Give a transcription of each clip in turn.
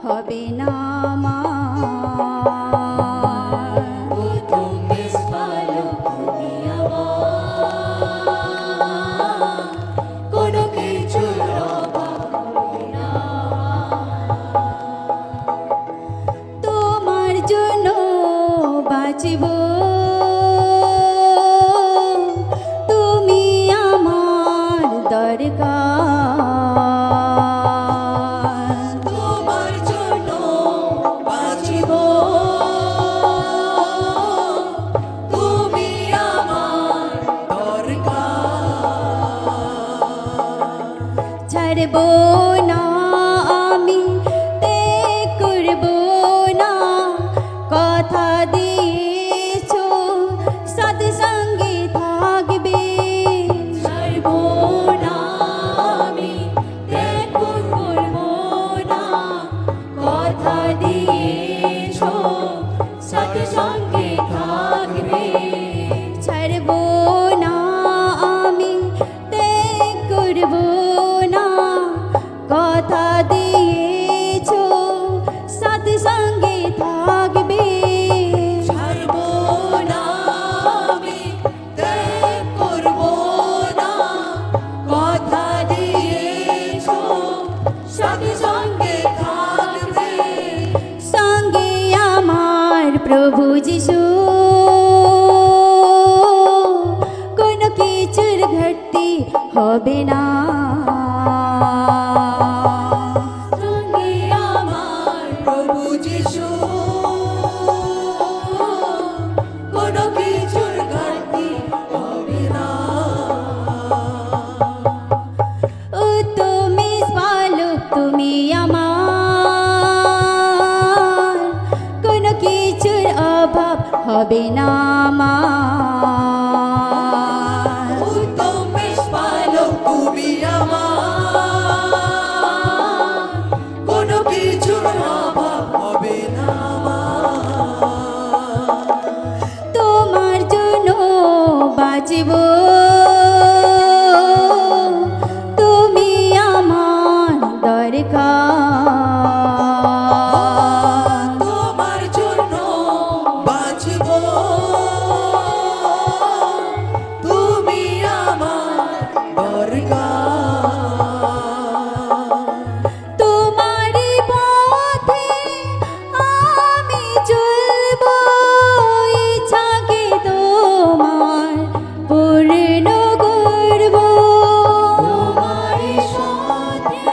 হবে না আমার। ও তুমি ভালো তুমি আমার, কোনো কিছুর অভাব হবে না। তোমার জন্য বাঁচব, তুমি আমার দরকার। তোমার জন্য বাঁচিব, তুমি আমার দরকার। ছাড়ব না আমি, ত্যাগ করব না, কথা দিয়েছো সৎসঙ্গে থাকবে। ছাড়ব না আমি, ত্যাগ করব না, কথা দিয়েছো সৎসঙ্গে থাকবে। ছাড়ব না আমি, ত্যাগ করব না, কথা দিয়েছো সৎসঙ্গে থাকবে। ছাড়ব না আমি, ত্যাগ করব না, কথা দিয়েছো সৎসঙ্গে থাকবে। সঙ্গে আমার প্রভু যিশু, কোনো কিছুর ঘাটতি হবে না। সঙ্গে আমার প্রভু যিশু, কোনো কিছুর ঘাটতি হবে না। ও তুমি ভালো তুমি আমার, কোনো কিছুর অভাব হবে না আমার। ও তুমি ভালো তুমি আমার, কোনো কিছুর অভাব হবে না আমার। তোমার জন্য বাঁচব, তুমি আমার দরকার। তোমার জন্য বাঁচব, তুমি আমার দরকার। তোমারই পথে আমি চলব, ইচ্ছাকে তোমার পূর্ণ করব। তোমারই সাথে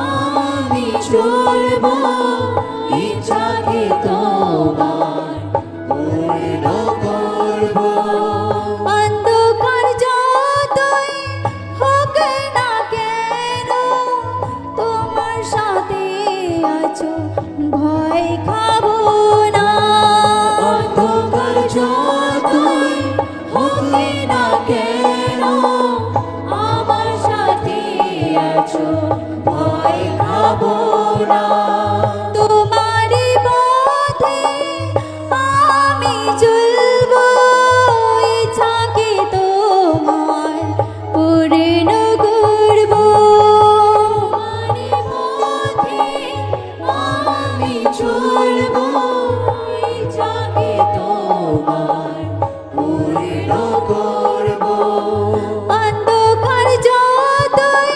আমি চলব, ইচ্ছাকে তোমার পূর্ণ করব। অন্ধকার যতই হোক না কেন, তোমার সাথে আছো, ভয় খাবো না। অন্ধকার যতই হোক না কেন, আমার সাথে আছো, ভয় খাবো না। তোমারই পথে আমি চলব, ইচ্ছাকে তোমার পূর্ণ করব। তোমারই পথে আমি চলব, ইচ্ছাকে তোমার পূর্ণ করব। অন্ধকার যতই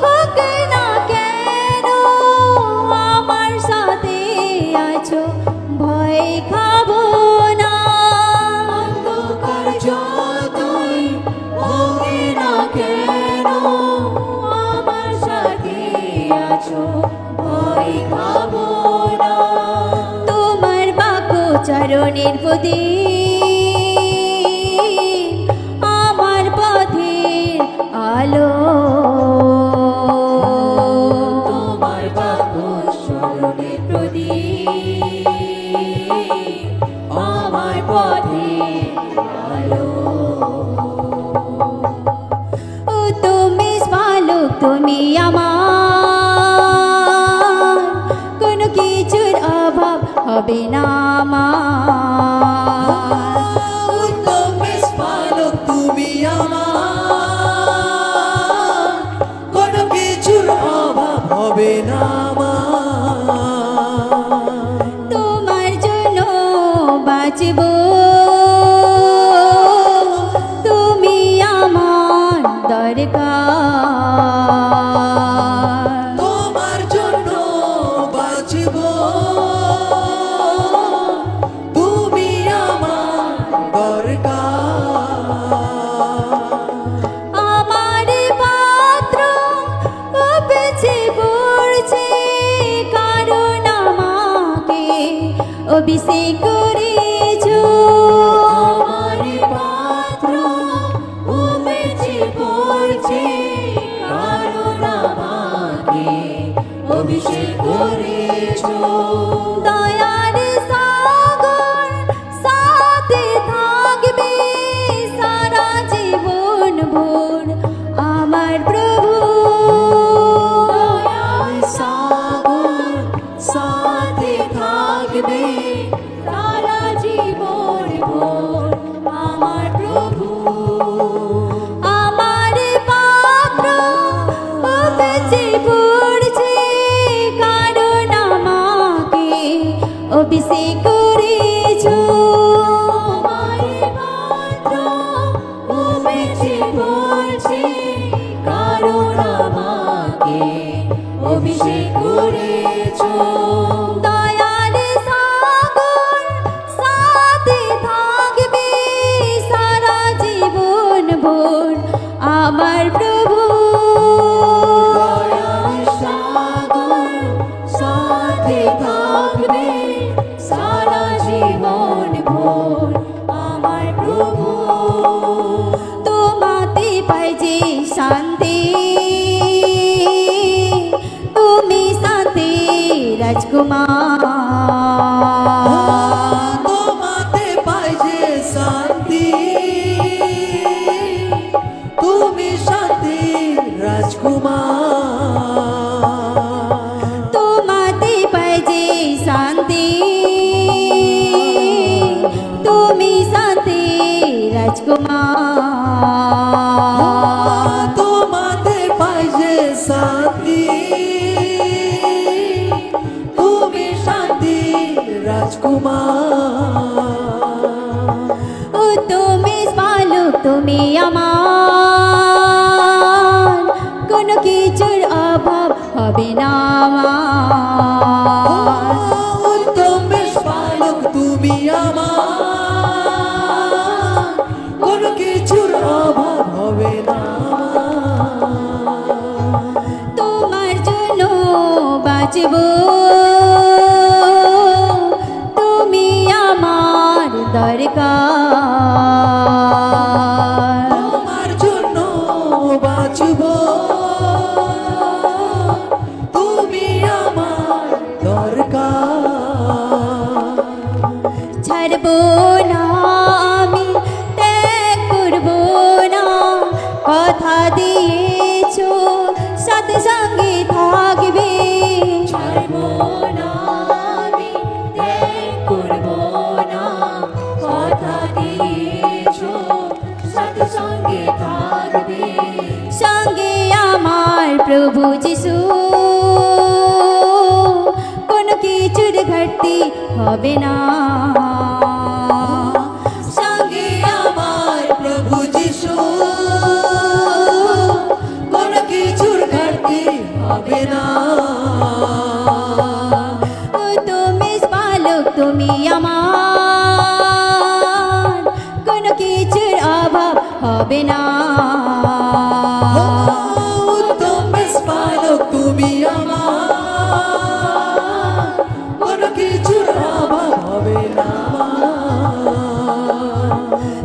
হোক না কেন, আমার সাথে আছো, ভয় খাবো না। অন্ধকার যতই হোক না কেন, আমার সাথে আছো, ভয় খাবো না। তোমার বাক্য চরণের প্রদীপ, আমার পথের আলো। তোমার বাক্য স্মরণের প্রদীপ, আমার পথে আলো। ও তুমি ভালো তুমি আমার, কোনো কিছুর অভাব হবে না আমার। তুমি ভালো তুমি আমার, কোনো কিছুর অভাব হবে না আমার। বাঁচব তুমি আমার দরকার তোমার জন্য বাঁচব তুমি আমার দরকার আমার পাত্র উপচে পড়ছে কারণ আমাকে অভিষেক করেছো আমার পাত্র উপচে পড়ছে কারণ আমাকে অভিষেক করেছো দয়ার সাগর সাথে থাকবে সারা জীবন ভোর আমার প্রভু দয়ার সাগর সাথে থাকবে সারা জীবন ভোর আমার প্রভু আমার পাত্র উপচে পড়ছে কারণ আমাকে অভিষেক করেছো আমার পাত্র উপচে পড়ছে কারণ আমাকে অভিষেক করেছো দয়ার সাগর সাথে থাকবে সারা জীবন ভোর আমার প্রভু দয়ার সাগর সাথে থাকবে সারা জীবন ভোর আমার প্রভু তোমাতে পাই যে শান্তি তুমি সাথে রাজকুমার তোমাতে পাই যে শান্তি তুমি শান্তি রাজকুমার তোমাতে পাই যে শান্তি তুমি সাথে রাজকুমার তোমাতে পাই যে শান্তি তুমি শান্তি রাজকুমার ও তুমি পালক তুমি আমার কোনো কিছুর অভাব হবে না আমার উত্তম বেশ পালক তুমি আমার কোনো কিছুর অভাব হবে না তোমার জন্য বাঁচব তুমি আমার দরকার তোমার জন্য বাঁচব তুমি আমার দরকার ছাড়ব না আমি ত্যাগ করব না কথা দিয়েছো সাথে সঙ্গে থাকবে ছাড়ব না আমি ত্যাগ করব না কথা দিয়েছো সাথে সঙ্গে থাকবে সঙ্গে আমার প্রভু যিশু কোনো কিছুর ঘাটতি হবে না সঙ্গে আমার প্রভু যিশু কোনো কিছুর ঘাটতি হবে না ও তুমি পালক তুমি আমার কোনো কিছুর অভাব হবে না উত্তম বেশ পালক তুমি আমার কোনো কিছুর অভাব হবে না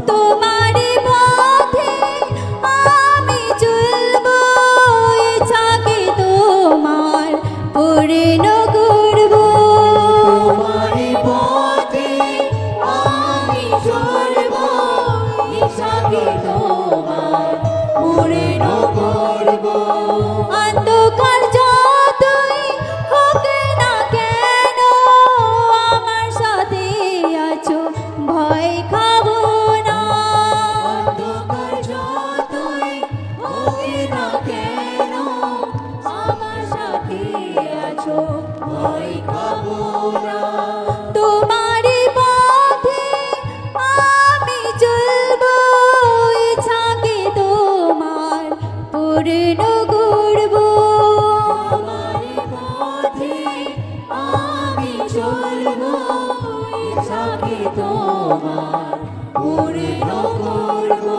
তোমার পথে আমি চলব ইচ্ছাকে তোমার পূর্ণ করব তোমার পথে আমি চলব ইচ্ছাকে তোমার চলবো ইচ্ছাকে তোমার পূর্ণ করবো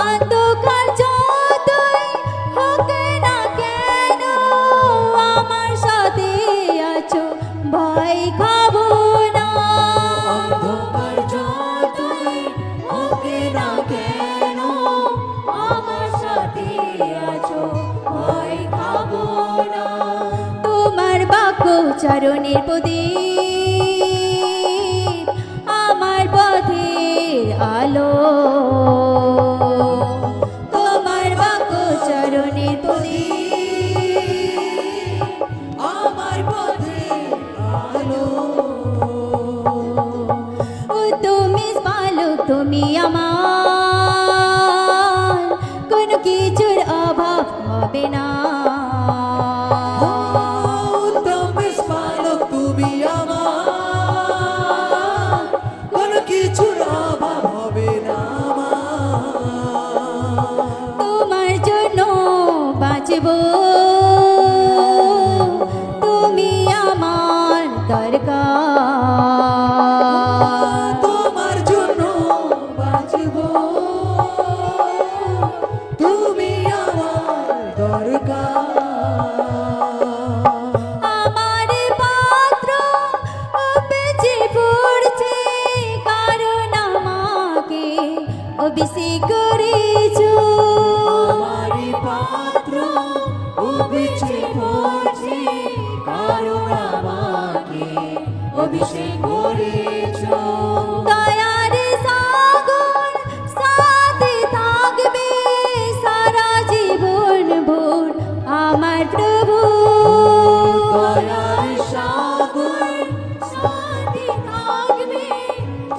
অন্ধকার যতই হোক না কেন আমার সাথে আছো ভয় খাবো না অন্ধকার যতই হোক না কেন আমার সাথে আছো ভয় খাবো না তোমার বাক্য চরণের প্রদীপ আমার পথের আলো তোমার বাক্য চরণের প্রদীপ আমার পথের আলো ও তুমি পালক তুমি আমার কোনো কিছুর অভাব হবে না তুমি পালক তুমি আমার কোনো কিছুর অভাব হবে না তোমার জন্য বাঁচব তুমি আমার দরকার তোমার জন্য বাঁচব তুমি আমার দরকার আমার পাত্র বেঁচে পড়ছে কারণ আমাকে অভিষেক করেছো আমারি পাত্র উবিছে পড়ছে কারণ আমাকে অভিষেক করেছো দয়ার সাগর সাথে থাকবে সারা জীবন ভোর আমার প্রভু দয়ার সাগর সাথে থাকবে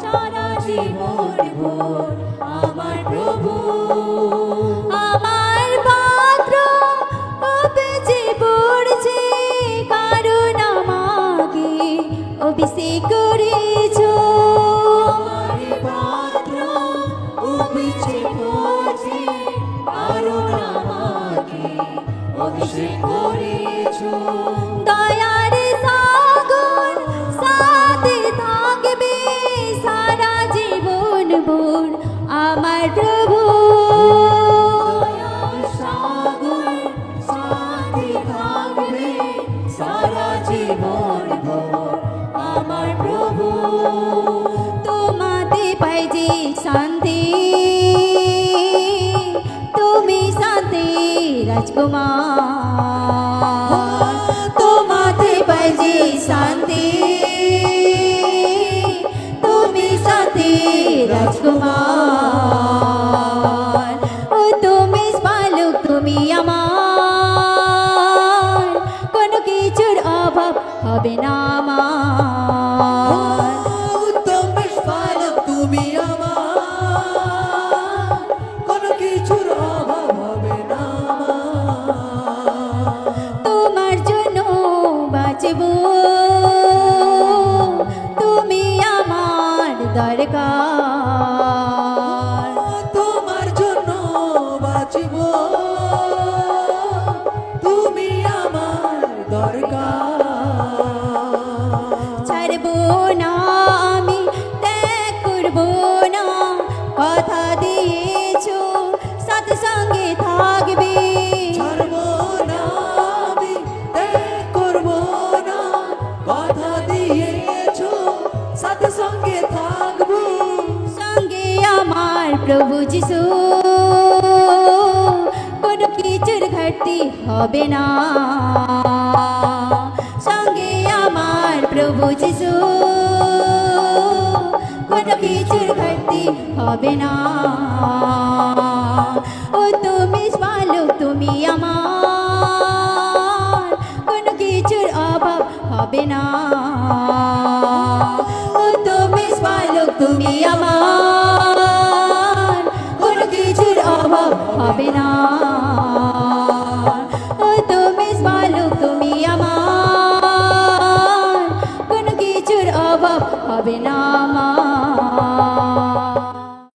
সারা জীবন ভোর আমার প্রভু আমার পাত্র বেঁচে পড়ছে কারণ আমাকে অভিষেক করেছো আমারি পাত্র উবিছে পড়ছে কারণ আমাকে অভিষেক করেছো দয়ার সাগর সাথে থাকবে সারা জীবন ভোর আমার প্রভু দয়ার সাগর সাথে থাকবে সারা জীবন ভোর আমার প্রভু তোমাতে পাই যে শান্তি তুমি শান্তি রাজকুমার তোমাতে পাই যে শান্তি তুমি শান্তি রাজকুমার ও তুমি পালক তুমি আমার কোনো কিছুর অভাব হবে না আমার উত্তম পালক তুমি আমার কোনো কিছুর অভাব হবে না তোমার জন্য বাঁচব তুমি আমার দরকার তোমার জন্য বাঁচব তুমি আমার দরকার ছাড়বো না আমি ত্যাগ করবো না কথা দিয়েছো সাথে সঙ্গে থাকবে ছাড়বো না আমি ত্যাগ করবো না কথা দিয়েছো সাথে সঙ্গে থাকবো সঙ্গে আমার প্রভু যিশু কোনো কিছুর ঘাটতি হবে না সঙ্গে আমার প্রভু যিশু কোনো কিছুর ঘাটতি হবে না ও তুমি পালক তুমি আমার কোনো কিছুর অভাব হবে না ও তুমি পালক তুমি আমার কোনো কিছুর অভাব হবে না